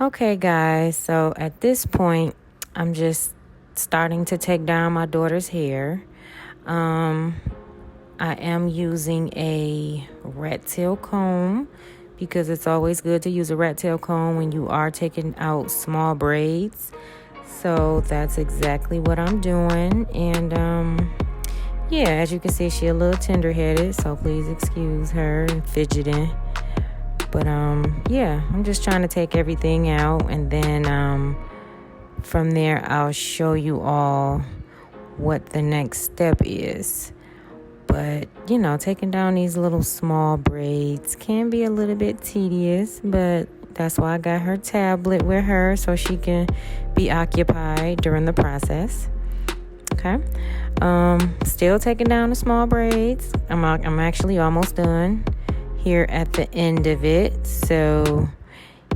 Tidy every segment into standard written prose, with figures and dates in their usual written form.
Okay, guys, so at this point, I'm just starting to take down my daughter's hair. I am using a rat tail comb because it's always good to use a rat tail comb when you are taking out small braids. So that's exactly what I'm doing. And yeah, as you can see, she's a little tender-headed, so please excuse her and fidgeting. But yeah, I'm just trying to take everything out, and then from there I'll show you all what the next step is. But taking down these little small braids can be a little bit tedious, but that's why I got her tablet with her so she can be occupied during the process. Okay. Still taking down the small braids. I'm actually almost done here at the end of it. So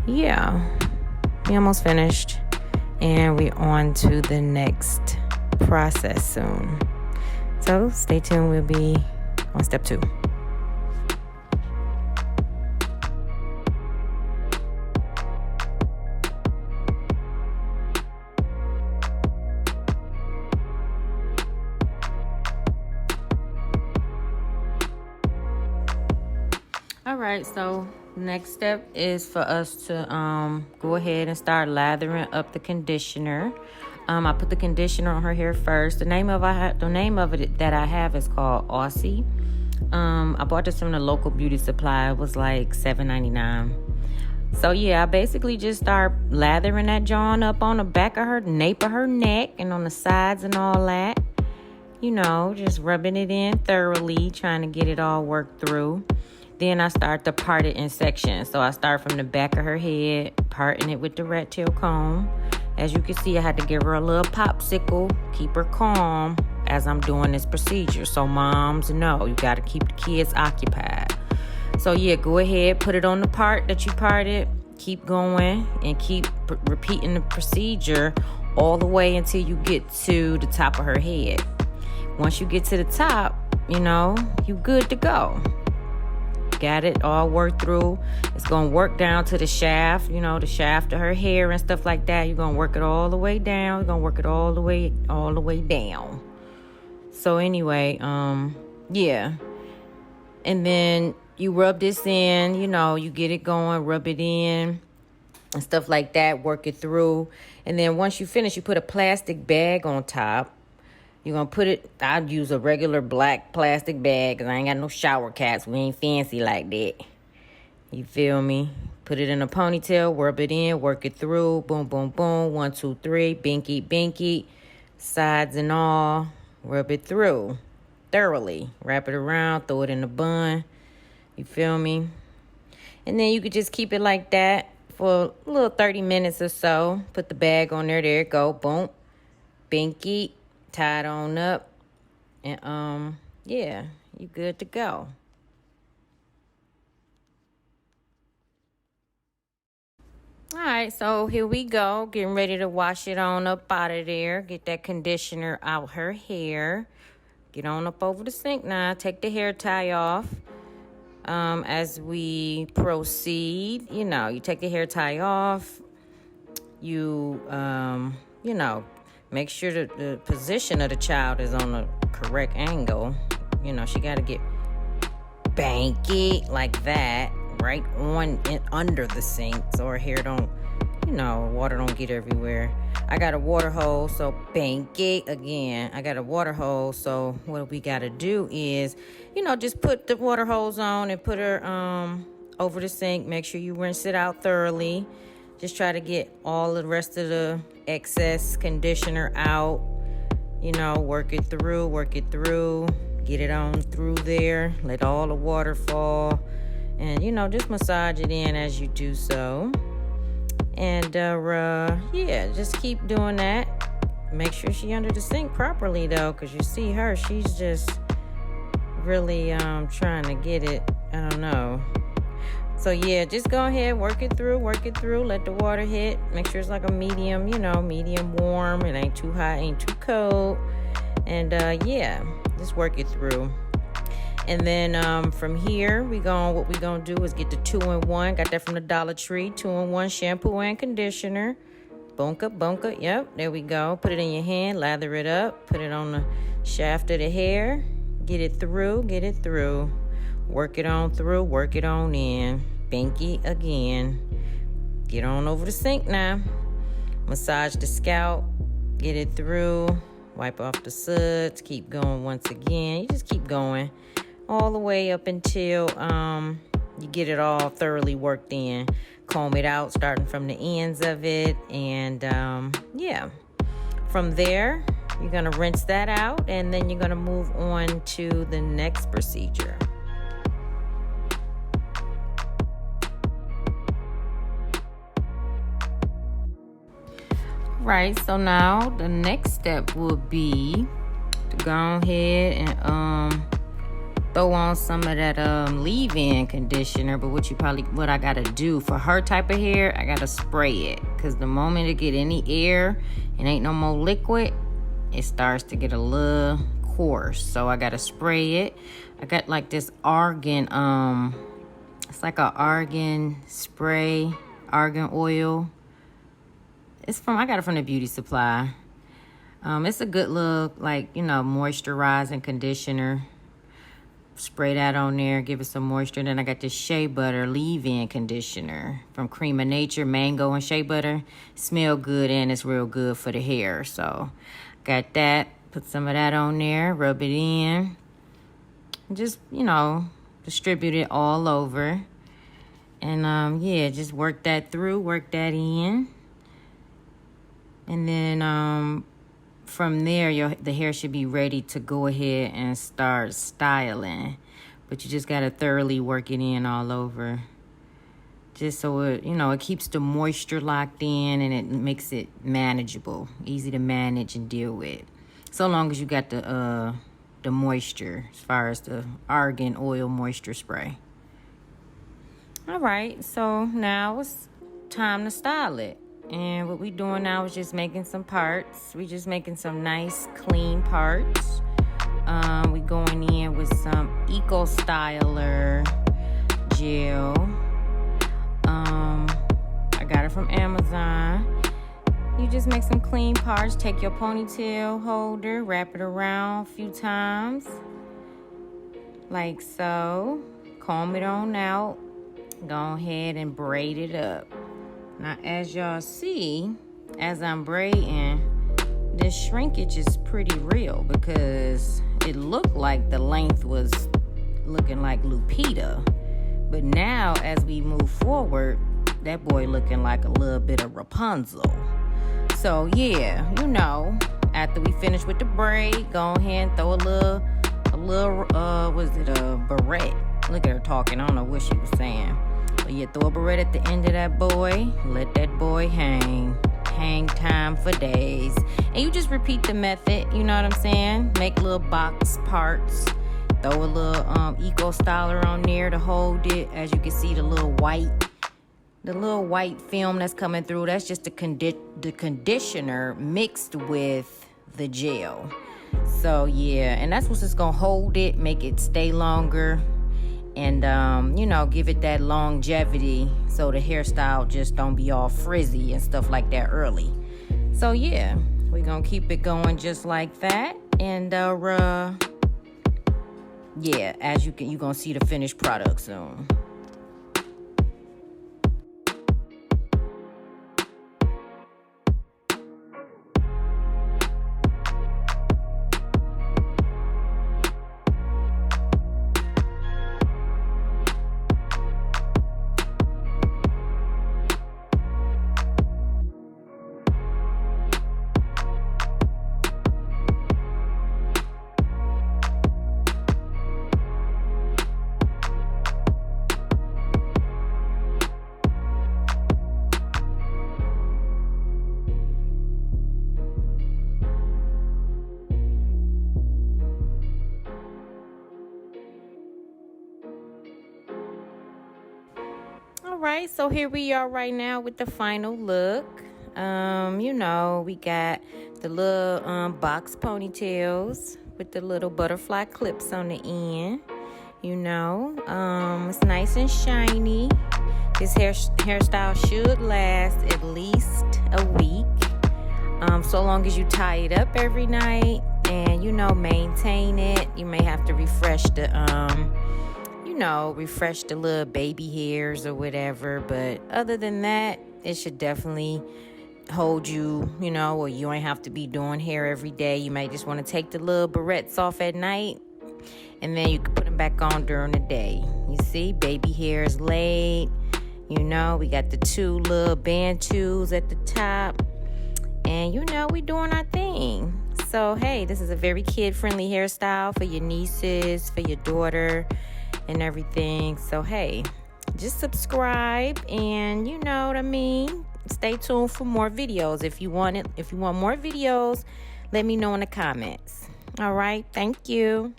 yeah, we almost finished, and we're on to the next process soon. So stay tuned. We'll be on step 2. All right, so next step is for us to go ahead and start lathering up the conditioner. I put the conditioner on her hair first. The name of it that I have is called Aussie. I bought this from the local beauty supply. It was like $7.99. So yeah, I basically just start lathering that John up on the back of her nape of her neck and on the sides and all that. Just rubbing it in thoroughly, trying to get it all worked through. Then I start to part it in sections. So I start from the back of her head, parting it with the rat tail comb. As you can see, I had to give her a little popsicle, keep her calm as I'm doing this procedure. So moms know you got to keep the kids occupied. So yeah, go ahead, put it on the part that you parted, keep going, and keep repeating the procedure all the way until you get to the top of her head. Once you get to the top, you good to go. Got it all worked through. It's going to work down to the shaft, the shaft of her hair and stuff like that. You're going to work it all the way down. You're going to work it all the way down. So anyway, yeah. And then you rub this in, you get it going, rub it in and stuff like that, work it through. And then once you finish, you put a plastic bag on top. You're going to put it, I'll use a regular black plastic bag because I ain't got no shower caps. We ain't fancy like that. You feel me? Put it in a ponytail, rub it in, work it through. Boom, boom, boom. 1, 2, 3. Binky, binky. Sides and all. Rub it through thoroughly. Wrap it around, throw it in the bun. You feel me? And then you could just keep it like that for a little 30 minutes or so. Put the bag on there. There it go. Boom. Binky. Tie it on up, and yeah, you good to go. All right, so here we go, getting ready to wash it on up out of there. Get that conditioner out her hair. Get on up over the sink now. Take the hair tie off. As we proceed, you take the hair tie off. You make sure that the position of the child is on the correct angle. She got to get banky like that, right on and under the sink, so her hair don't, water don't get everywhere. I got a water hose, so banky again. I got a water hose, so what we got to do is, just put the water hose on and put her over the sink. Make sure you rinse it out thoroughly. Just try to get all the rest of the excess conditioner out. Work it through. Get it on through there. Let all the water fall. And, just massage it in as you do so. And, yeah, just keep doing that. Make sure she under the sink properly, though, because you see her. She's just really trying to get it. I don't know. So yeah, just go ahead, work it through, let the water hit. Make sure it's like a medium, medium warm. It ain't too hot, ain't too cold. And yeah, just work it through. And then from here, what we gonna do is get the 2-in-1. Got that from the Dollar Tree. 2-in-1 shampoo and conditioner. Bunka. Yep, there we go. Put it in your hand, lather it up, put it on the shaft of the hair. Get it through. Work it on through, work it on in. Binky again. Get on over the sink now. Massage the scalp. Get it through. Wipe off the suds. Keep going once again. You just keep going all the way up until you get it all thoroughly worked in. Comb it out, starting from the ends of it. And yeah. From there, you're going to rinse that out. And then you're going to move on to the next procedure. Right, so now the next step will be to go ahead and throw on some of that leave-in conditioner. But what I gotta do for her type of hair, I gotta spray it, because the moment it get any air and ain't no more liquid, it starts to get a little coarse. So I gotta spray it. I got like this argan, it's like a argan spray, argan oil. I got it from the beauty supply. It's a good look, like, moisturizing conditioner. Spray that on there, give it some moisture. Then I got this shea butter leave-in conditioner from Cream of Nature, mango and shea butter. Smell good and it's real good for the hair. So got that. Put some of that on there, rub it in. Just, distribute it all over. And just work that through, work that in. And then from there, the hair should be ready to go ahead and start styling. But you just got to thoroughly work it in all over. Just so it keeps the moisture locked in and it makes it manageable, easy to manage and deal with. So long as you got the moisture, as far as the argan oil moisture spray. All right, so now it's time to style it. And what we doing now is just making some parts. We just making some nice, clean parts. We going in with some Eco Styler gel. I got it from Amazon. You just make some clean parts. Take your ponytail holder, wrap it around a few times, like so. Comb it on out. Go ahead and braid it up. Now, as y'all see, as I'm braiding, this shrinkage is pretty real, because it looked like the length was looking like Lupita. But now, as we move forward, that boy looking like a little bit of Rapunzel. So, yeah, after we finish with the braid, go ahead and throw a barrette? Look at her talking. I don't know what she was saying. But yeah, throw a barrette at the end of that boy. Let that boy hang. Hang time for days. And you just repeat the method, you know what I'm saying? Make little box parts. Throw a little Eco Styler on there to hold it. As you can see, the little white film that's coming through, that's just the conditioner mixed with the gel. So yeah, and that's what's just gonna hold it, make it stay longer. And, give it that longevity so the hairstyle just don't be all frizzy and stuff like that early. So, yeah, we're going to keep it going just like that. And, as you're going to see the finished product soon. Right, so here we are right now with the final look. We got the little box ponytails with the little butterfly clips on the end. You know, it's nice and shiny. This hairstyle should last at least a week. So long as you tie it up every night and, you know, maintain it. You may have to refresh the, refresh the little baby hairs or whatever. But other than that, it should definitely hold you, or you ain't have to be doing hair every day. You might just want to take the little barrettes off at night, and then you can put them back on during the day. You see, baby hair is laid. We got the 2 little bantus at the top. And, we doing our thing. So, hey, this is a very kid-friendly hairstyle for your nieces, for your daughter, and everything. So, hey, just subscribe and, you know what I mean? Stay tuned for more videos. If you want more videos, let me know in the comments. All right. Thank you.